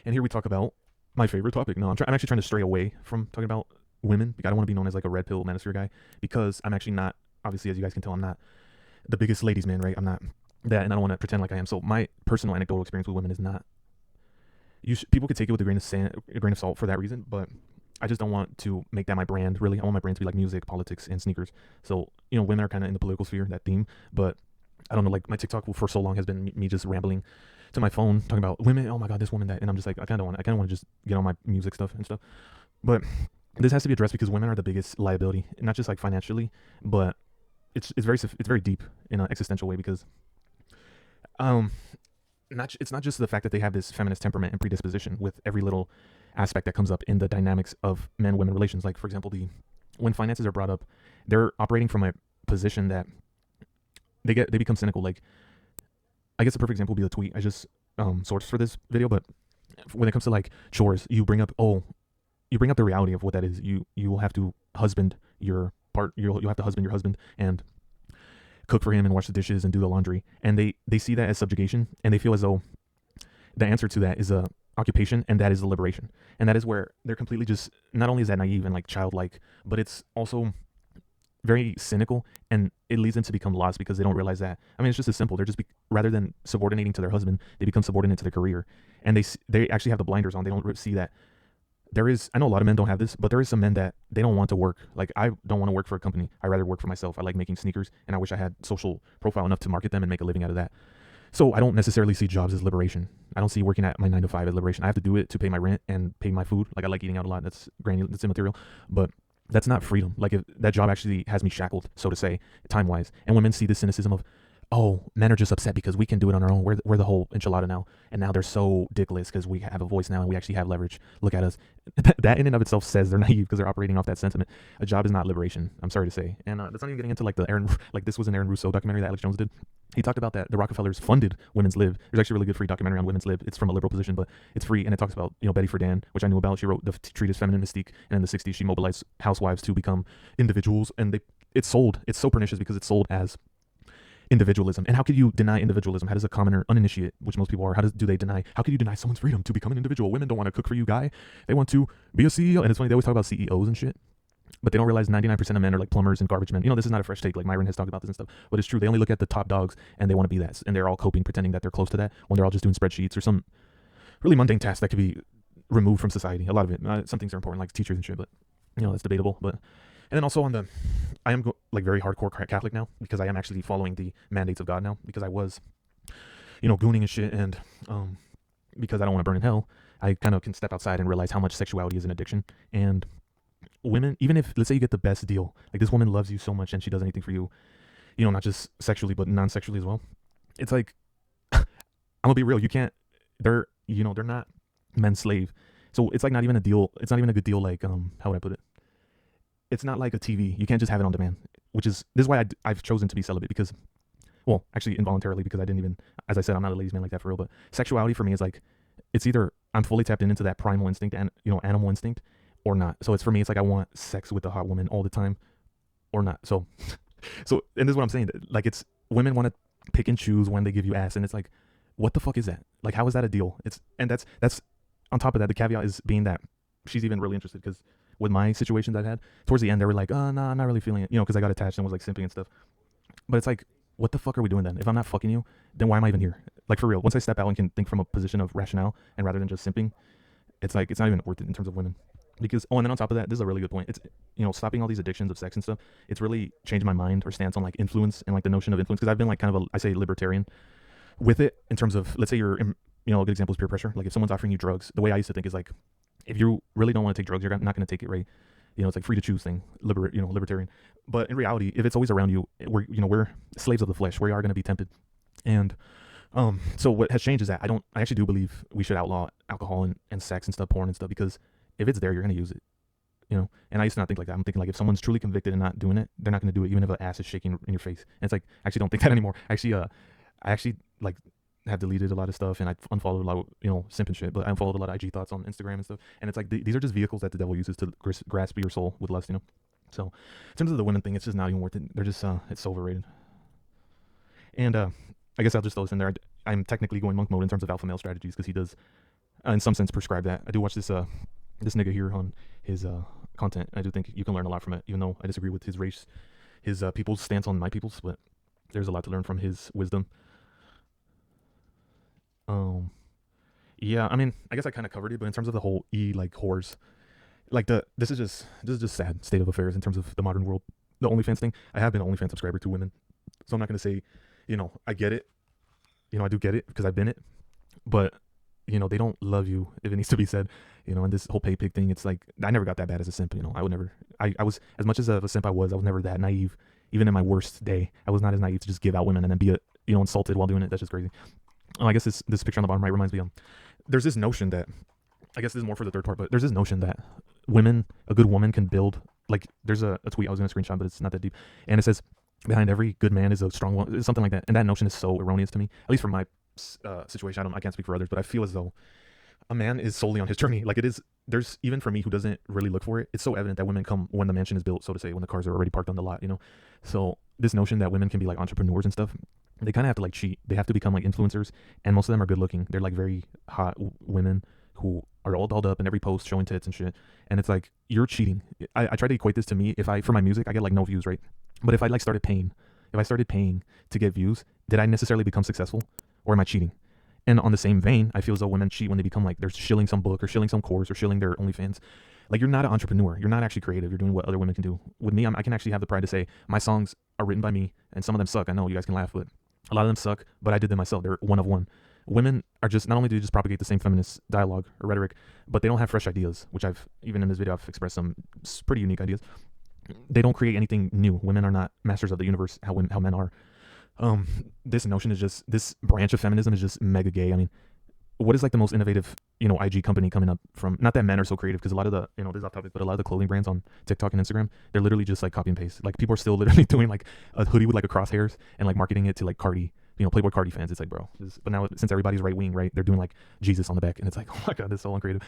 And here we talk about my favorite topic. No, I'm actually trying to stray away from talking about women. Like, I don't want to be known as like a red pill manosphere guy because I'm actually not. Obviously, as you guys can tell, I'm not the biggest ladies man, right? I'm not that, and I don't want to pretend like I am. So my personal anecdotal experience with women is not. People could take it with a grain of sand, a grain of salt for that reason, but I just don't want to make that my brand. Really, I want my brand to be like music, politics, and sneakers. So women are kind of in the political sphere, that theme. But I don't know, like my TikTok for so long has been me just rambling to my phone talking about women. Oh my god, this woman that, and I'm just like, I kind of want to just get on my music stuff and stuff. But this has to be addressed because women are the biggest liability, not just like financially, but it's very deep in an existential way because um it's not just the fact that they have this feminist temperament and predisposition with every little aspect that comes up in the dynamics of men women relations. Like for example, the when finances are brought up, they're operating from a position that they become cynical. Like I guess a perfect example would be the tweet I just sourced for this video. But when it comes to like chores, you bring up the reality of what that is. You will have to husband your part. You'll have to husband your husband and cook for him and wash the dishes and do the laundry. And they see that as subjugation, and they feel as though the answer to that is a occupation, and that is the liberation. And that is where they're completely just, not only is that naive and like childlike, but it's also very cynical, and it leads them to become lost because they don't realize that. I mean, it's just as simple. They're just rather than subordinating to their husband, they become subordinate to their career, and they actually have the blinders on. They don't see that there is. I know a lot of men don't have this, but there is some men that they don't want to work. Like I don't want to work for a company. I rather work for myself. I like making sneakers, and I wish I had social profile enough to market them and make a living out of that. So I don't necessarily see jobs as liberation. I don't see working at my 9 to 5 as liberation. I have to do it to pay my rent and pay my food. Like I like eating out a lot. That's granted, that's immaterial, but that's not freedom. Like if that job actually has me shackled, so to say, time wise. And women see the cynicism of, oh, men are just upset because we can do it on our own. We're the whole enchilada now, and now they're so dickless because we have a voice now and we actually have leverage. Look at us. That in and of itself says they're naive because they're operating off that sentiment. A job is not liberation. I'm sorry to say, and that's not even getting into like the Aaron, like this was an Aaron Russo documentary that Alex Jones did. He talked about that the Rockefellers funded Women's Lib. There's actually a really good free documentary on Women's Lib. It's from a liberal position, but it's free, and it talks about Betty Friedan, which I knew about. She wrote the treatise Feminine Mystique, and in the '60s she mobilized housewives to become individuals, and it's sold. It's so pernicious because it's sold as individualism. And how could you deny individualism? How does a commoner, uninitiate, which most people are, do they deny? How could you deny someone's freedom to become an individual? Women don't want to cook for you, guy. They want to be a CEO. And it's funny, they always talk about CEOs and shit, but they don't realize 99% of men are like plumbers and garbage men. This is not a fresh take. Like Myron has talked about this and stuff, but it's true. They only look at the top dogs and they want to be that. And they're all coping, pretending that they're close to that when they're all just doing spreadsheets or some really mundane task that could be removed from society. A lot of it. Some things are important, like teachers and shit, but that's debatable. But and then also I am like very hardcore Catholic now because I am actually following the mandates of God now because I was, gooning and shit, and because I don't want to burn in hell, I kind of can step outside and realize how much sexuality is an addiction. And women, even if let's say you get the best deal, like this woman loves you so much and she does anything for you, not just sexually but non-sexually as well. It's like I'm gonna be real. You can't. They're not men's slave. So it's like not even a deal. It's not even a good deal. Like how would I put it? It's not like a TV. You can't just have it on demand, this is why I've chosen to be celibate because, well, actually involuntarily because I didn't even, as I said, I'm not a ladies man like that for real, but sexuality for me is like, it's either I'm fully tapped into that primal instinct and, animal instinct or not. So it's for me, it's like I want sex with a hot woman all the time or not. So, and this is what I'm saying. Like women want to pick and choose when they give you ass. And it's like, what the fuck is that? Like, how is that a deal? And that's on top of that, the caveat is being that she's even really interested because with my situations I've had, towards the end, they were like, oh, no, I'm not really feeling it, because I got attached and was like simping and stuff. But it's like, what the fuck are we doing then? If I'm not fucking you, then why am I even here? Like, for real, once I step out and can think from a position of rationale and rather than just simping, it's like, it's not even worth it in terms of women. Because, and then on top of that, this is a really good point. It's, stopping all these addictions of sex and stuff, it's really changed my mind or stance on like influence and like the notion of influence. Because I've been like kind of I say libertarian with it in terms of, let's say you're, a good example is peer pressure. Like if someone's offering you drugs, the way I used to think is like, if you really don't want to take drugs, you're not going to take it, right? It's like free to choose thing, libertarian. But in reality, if it's always around you, we're slaves of the flesh. We are going to be tempted. And so what has changed is that I actually do believe we should outlaw alcohol and sex and stuff, porn and stuff, because if it's there, you're going to use it, And I used to not think like that. I'm thinking like if someone's truly convicted and not doing it, they're not going to do it, even if an ass is shaking in your face. And it's like, I actually don't think that anymore. I actually like have deleted a lot of stuff and I unfollowed a lot of, simp and shit, but I unfollowed a lot of IG thoughts on Instagram and stuff. And it's like, these are just vehicles that the devil uses to grasp your soul with lust, So in terms of the women thing, it's just not even worth it. They're just, it's so overrated. And I guess I'll just throw this in there. I'm technically going monk mode in terms of alpha male strategies because he does in some sense prescribe that. I do watch this nigga here on his content. I do think you can learn a lot from it, even though I disagree with his race, his people's stance on my people's. But there's a lot to learn from his wisdom. Um, yeah, I mean, I guess I kind of covered it, but in terms of the whole like whores, like this is just sad state of affairs in terms of the modern world. The OnlyFans thing. I have been an OnlyFans subscriber to women, so I'm not gonna say, I get it. I do get it because I've been it, but they don't love you if it needs to be said. And this whole pay pig thing, it's like I never got that bad as a simp. I would never. I was as much as of a simp I was never that naive. Even in my worst day, I was not as naive to just give out women and then be insulted while doing it. That's just crazy. Oh, I guess this picture on the bottom right reminds me. There's this notion that I guess this is more for the third part, but there's this notion that a good woman can build. Like there's a tweet I was gonna screenshot, but it's not that deep, and it says behind every good man is a strong woman, something like that. And that notion is so erroneous to me, at least for my situation. I can't speak for others, but I feel as though a man is solely on his journey. Like it is, there's even for me who doesn't really look for it, it's so evident that women come when the mansion is built, so to say, when the cars are already parked on the lot. So this notion that women can be like entrepreneurs and stuff, they kind of have to like cheat. They have to become like influencers, and most of them are good looking. They're like very hot women who are all dolled up in every post showing tits and shit. And it's like you're cheating. I try to equate this to me. If I for my music, I get like no views, right? But if I started paying to get views, did I necessarily become successful, or am I cheating? And on the same vein, I feel as though women cheat when they become like they're shilling some book or shilling some course or shilling their OnlyFans. Like you're not an entrepreneur. You're not actually creative. You're doing what other women can do. With me, I can actually have the pride to say my songs are written by me, and some of them suck. I know you guys can laugh, but a lot of them suck. But I did them myself. They're one of one. Women are just not only do they just propagate the same feminist dialogue or rhetoric, but they don't have fresh ideas. Which I've even in this video I've expressed some pretty unique ideas. They don't create anything new. Women are not masters of the universe. How men are. This notion is just this branch of feminism is just mega gay. I mean, what is like the most innovative IG company coming up from? Not that men are so creative, because a lot of the this is off topic, but a lot of the clothing brands on TikTok and Instagram, they're literally just like copy and paste. Like people are still literally doing like a hoodie with like a crosshairs and like marketing it to like Cardi, Playboy Cardi fans. It's like, bro, but now since everybody's right wing, right, they're doing like Jesus on the back, and it's like, oh my god, this is so uncreative.